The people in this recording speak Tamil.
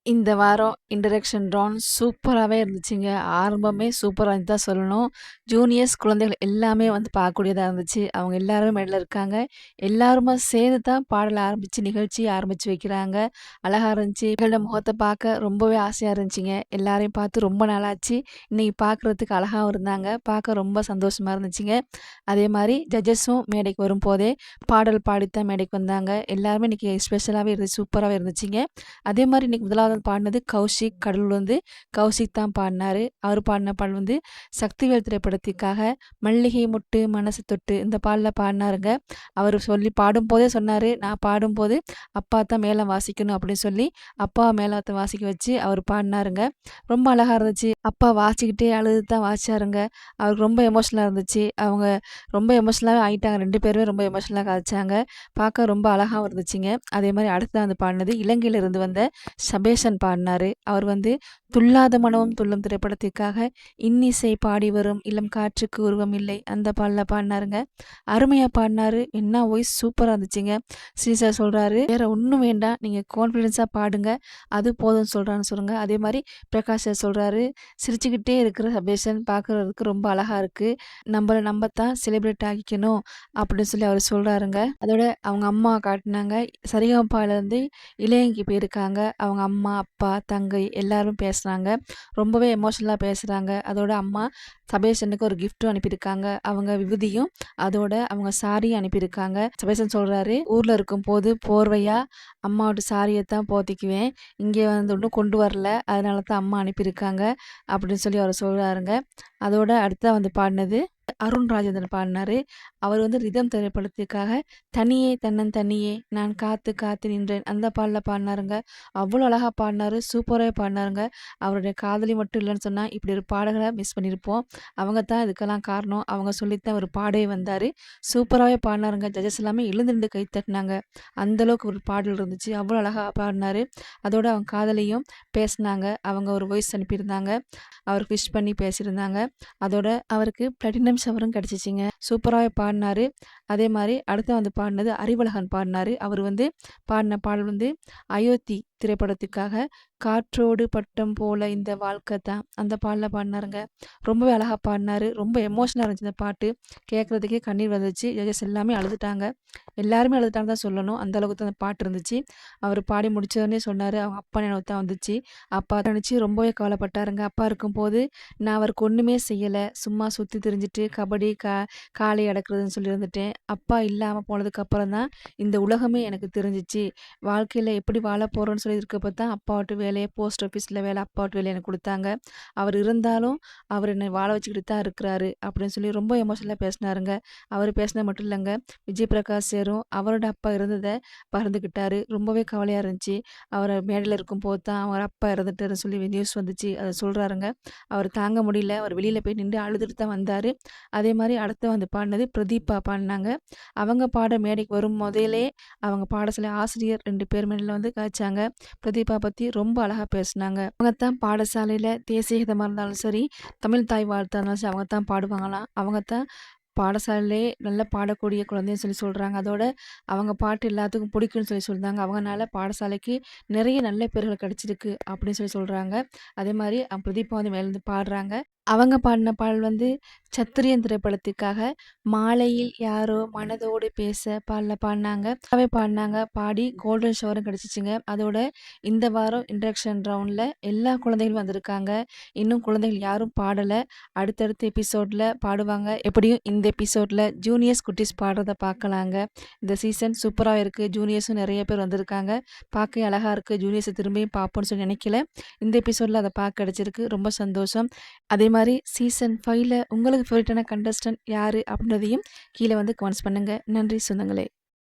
இந்த வாரம் இன்டராக்ஷன் ரவுண்ட் சூப்பராவே இருந்துச்சுங்க. ஆரம்பமே சூப்பரா இருந்துச்சு தான் சொல்லணும். ஜூனியர்ஸ் குழந்தைகள் எல்லாமே வந்து பார்க்கக்கூடியதா இருந்துச்சு. அவங்க எல்லாருமே மேடைல இருக்காங்க. எல்லாருமா சேர்ந்து தான் பாடல் ஆரம்பிச்சு, நிகழ்ச்சி ஆரம்பிச்சு வைக்கிறாங்க. அழகா இருந்துச்சு. எங்களோட முகத்த பார்க்க ரொம்பவே ஆசையா இருந்துச்சுங்க. எல்லாரையும் பார்த்து ரொம்ப நாளாச்சு. இன்னைக்கு பார்க்குறதுக்கு அழகாவும் இருந்தாங்க. பார்க்க ரொம்ப சந்தோஷமா இருந்துச்சுங்க. அதே மாரி ஜட்ஜஸும் மேடைக்கு வரும்போதே பாடல் பாடித்தான் மேடைக்கு வந்தாங்க. எல்லாருமே இன்னைக்கு ஸ்பெஷலாவே இருந்துச்சு. சூப்பராவே இருந்துச்சுங்க. அதே மாரி இன்னைக்கு முதலாவது பாடுனது கௌஷிக். கடலூர்ல வந்து கௌஷிக் தான் பாடுனாரு. அவரு பாடுன பாடல் வந்து சக்திவேல் திரைப்படத்திற்காக மல்லிகை மொட்டு மனசு தொட்டு இந்த பாடல பாடுனாருங்க. அவரு சொல்லி பாடும்போதே சொன்னாரு, "நான் பாடும்போது அப்பா தான் மேளம் வாசிக்கணும்" அப்படின்னு சொல்லி அப்பாவ மேளத்த வாசிக்க வச்சு அவரு பாடுனாருங்க. ரொம்ப அழகா இருந்துச்சு. அப்பா வாசிச்சுக்கிட்டே அழுது தான் வாசிச்சாருங்க. அவருக்கு ரொம்ப எமோஷனலா இருந்துச்சு. அவங்க ரொம்ப எமோஷனலாவே ஆயிட்டாங்க. 2 பேருமே ரொம்ப எமோஷனலா கதைச்சாங்க. பார்க்க ரொம்ப அழகாவும் இருந்துச்சுங்க. அதே மாரி அடுத்ததா வந்து பாடுனது இலங்கையில இருந்து வந்த சபேஷன் பாடினாரு. அவர் வந்து துள்ளாத மனமும் துள்ளும் திரைப்படத்திற்காக இன்னிசை பாடி வரும் இளம் காற்றுக்கு உருவம் இல்லை அந்த பாடல பாடினாருங்க. அருமையா பாடினாரு. என்ன வாய்ஸ் சூப்பரா இருந்துச்சுங்க. ஸ்ரீ சார் சொல்றாரு, "வேற ஒண்ணும் வேண்டாம். நீங்க கான்ஃபிடென்ஸா பாடுங்க. அது போதும்னு சொல்றான்னு சொல்லுங்க." அதே மாரி பிரகாஷ் சார் சொல்றாரு, "சிரிச்சுக்கிட்டே இருக்கிற சபேஷன் பார்க்கறதுக்கு ரொம்ப அழகா இருக்கு. நம்மள நம்ம தான் செலிப்ரேட் ஆக்கிக்கணும்." அப்படின்னு சொல்லி அவரு சொல்றாருங்க. அதோட அவங்க அம்மா காட்டுனாங்க. சரிகமபாலருந்து இளையங்கி போயிருக்காங்க. அவங்க அம்மா, அப்பா, தங்கை எல்லாரும் பேசுனாங்க. ரொம்பவே எமோஷனலா பேசுறாங்க. அதோட அம்மா சபேஷனுக்கு ஒரு கிஃப்ட்டும் அனுப்பியிருக்காங்க. அவங்க விபூதியும், அதோட அவங்க சாரியும் அனுப்பியிருக்காங்க. சபேஷன் சொல்றாரு, "ஊர்ல இருக்கும்போது போர்வையா அம்மாவோட சாரிய தான் போத்திக்குவேன். இங்கே வந்து ஒண்ணும் கொண்டு வரல. அதனால தான் அம்மா அனுப்பியிருக்காங்க." அப்படின்னு சொல்லி அவரு சொல்றாருங்க. அதோட அடுத்ததா வந்து பாடுனது அருண் ராஜேந்திரன் பாடினாரு. அவர் வந்து ரிதம் திரைப்படத்திற்காக "தனியே தன்னன் தனியே நான் காத்து காத்து நின்றேன்" அந்த பாடல பாடினாருங்க. அவ்வளோ அழகா பாடினாரு. சூப்பராவே பாடினாருங்க. அவருடைய காதலி மட்டும் இல்லன்னு சொன்னா, இப்படி ஒரு பாடகர மிஸ் பண்ணியிருப்போம். அவங்க தான் இதுக்கெல்லாம் காரணம். அவங்க சொல்லி தான் அவரு பாடவே வந்தாரு. சூப்பராவே பாடினாருங்க. ஜட்ஜஸ் எல்லாமே எழுந்து நின்று கை தட்டினாங்க. அந்த அளவுக்கு ஒரு பாடல் இருந்துச்சு. அவ்வளோ அழகா பாடினாரு. அதோட அவங்க காதலியும் பேசினாங்க. அவங்க ஒரு வாய்ஸ் அனுப்பியிருந்தாங்க. அவருக்கு விஷ் பண்ணி பேசியிருந்தாங்க. அதோட அவருக்கு பிளாட்டினம் ஷவரும் கிடைச்சிச்சுங்க. சூப்பராவே பாடுனாரு. அதே மாரி அடுத்து வந்து பாடுனது அறிவழகன் பாடுனாரு. அவரு வந்து பாடின பாடல் வந்து அயோத்தி திரைப்படத்துக்காக "காற்றோடு பட்டம் போல இந்த வாழ்க்கை தான்" அந்த பாடல பாடினாருங்க. ரொம்பவே அழகா பாடினாரு. ரொம்ப எமோஷனலா இருந்துச்சு இந்த பாட்டு. கேட்கறதுக்கே கண்ணீர் வந்துச்சு. ஜட்ஜஸ் எல்லாமே அழுதுட்டாங்க. எல்லாருமே அழுதுட்டாங்கன்னு தான் சொல்லணும். அந்த அளவுக்கு தான் அந்த பாட்டு இருந்துச்சு. அவரு பாடி முடிச்சோனே சொன்னாரு, அவங்க அப்பா நினைவு தான் வந்துச்சு. அப்பா நினைச்சு ரொம்பவே கவலைப்பட்டாருங்க. அப்பா இருக்கும்போது நான் அவருக்கு ஒண்ணுமே செய்யல. சும்மா சுத்தி திரிஞ்சுட்டு கபடி, காளை அடக்குறதுன்னு சொல்லி இருந்துட்டேன். அப்பா இல்லாம போனதுக்கு அப்புறம் தான் இந்த உலகமே எனக்கு தெரிஞ்சுச்சு. வாழ்க்கையில எப்படி வாழ போறோம்ன்னு சொல்லி இருக்கப்ப தான் அப்பா விட்டு வேலைய போஸ்ட் ஆஃபீஸ்ல வேலை அப்பா விட்டு வேலைய எனக்கு குடுத்தாங்க. அவர் இருந்தாலும் அவர் என்னை வாழ வச்சுக்கிட்டு தான் இருக்கிறாரு அப்படின்னு சொல்லி ரொம்ப எமோஷனலா பேசினாருங்க. அவரு பேசினது மட்டும் இல்லங்க. விஜய் பிரகாஷ் சாரும் அவரோட அப்பா இருந்தத பகிர்ந்துக்கிட்டாரு. ரொம்பவே கவலையா இருந்துச்சு. அவர மேடையில இருக்கும்போது தான் அவர் அப்பா இறந்துட்டாருன்னு சொல்லி நியூஸ் வந்துச்சு. அத சொல்றாருங்க. அவரு தாங்க முடியல. அவர் வெளியில போய் நின்று அழுதுட்டு தான் வந்தாரு. அதே மாரி அடுத்து வந்து பாடுனது பிரதீபா பாடுனாங்க. அவங்க பாட மேடைக்கு வரும் முதலே அவங்க பாடசாலை ஆசிரியர் 2 பேர் மேல வந்து கதைச்சாங்க. பிரதீபா பத்தி ரொம்ப அழகா பேசுனாங்க. அவங்க தான் பாடசாலையில தேசிய கீதமா இருந்தாலும் சரி, தமிழ் தாய் வாழ்த்தா இருந்தாலும் சரி, அவங்க தான் பாடுவாங்களாம். அவங்க தான் பாடசாலையிலே நல்லா பாடக்கூடிய குழந்தைன்னு சொல்லி சொல்றாங்க. அதோட அவங்க பாட்டு எல்லாத்துக்கும் பிடிக்கும்னு சொல்லி சொல்றாங்க. அவங்கனால பாடசாலைக்கு நிறைய நல்ல பேர்கள் கிடைச்சிருக்கு அப்படின்னு சொல்லி சொல்றாங்க. அதே மாரி பிரதீபா வந்து மேலேருந்து பாடுறாங்க. அவங்க பாடின பாடல் வந்து சத்திரியன் திரைப்படத்திற்காக "மாலையில் யாரோ மனதோடு பேச" பாடல பாடுனாங்க. நல்லாவே பாடுனாங்க. பாடி கோல்டன் ஷவரும் கிடைச்சிச்சுங்க. அதோட இந்த வாரம் இன்டராக்ஷன் ரவுண்ட்ல எல்லா குழந்தைகளும் வந்திருக்காங்க. இன்னும் குழந்தைகள் யாரும் பாடல. அடுத்தடுத்த எபிசோட்ல பாடுவாங்க. எப்படியும் இந்த எபிசோட்ல ஜூனியர்ஸ் குட்டீஸ் பாடுறத பார்க்கலாங்க. இந்த சீசன் சூப்பரா இருக்கு. ஜூனியர்ஸும் நிறைய பேர் வந்திருக்காங்க. பார்க்கவே அழகா இருக்கு. ஜூனியர்ஸ திரும்பியும் பார்ப்போம்னு சொல்லி நினைக்கல. இந்த எபிசோட்ல அத பார்க்க கிடைச்சிருக்கு. ரொம்ப சந்தோஷம். அதே மாரி சீசன் 5ல உங்களுக்கு ஃபேவரைட்டான கண்டஸ்டன்ட் யாரு? அப்படின்றதையும் கீழ வந்து கமெண்ட்ஸ் பண்ணுங்க. நன்றி சொந்தங்களே!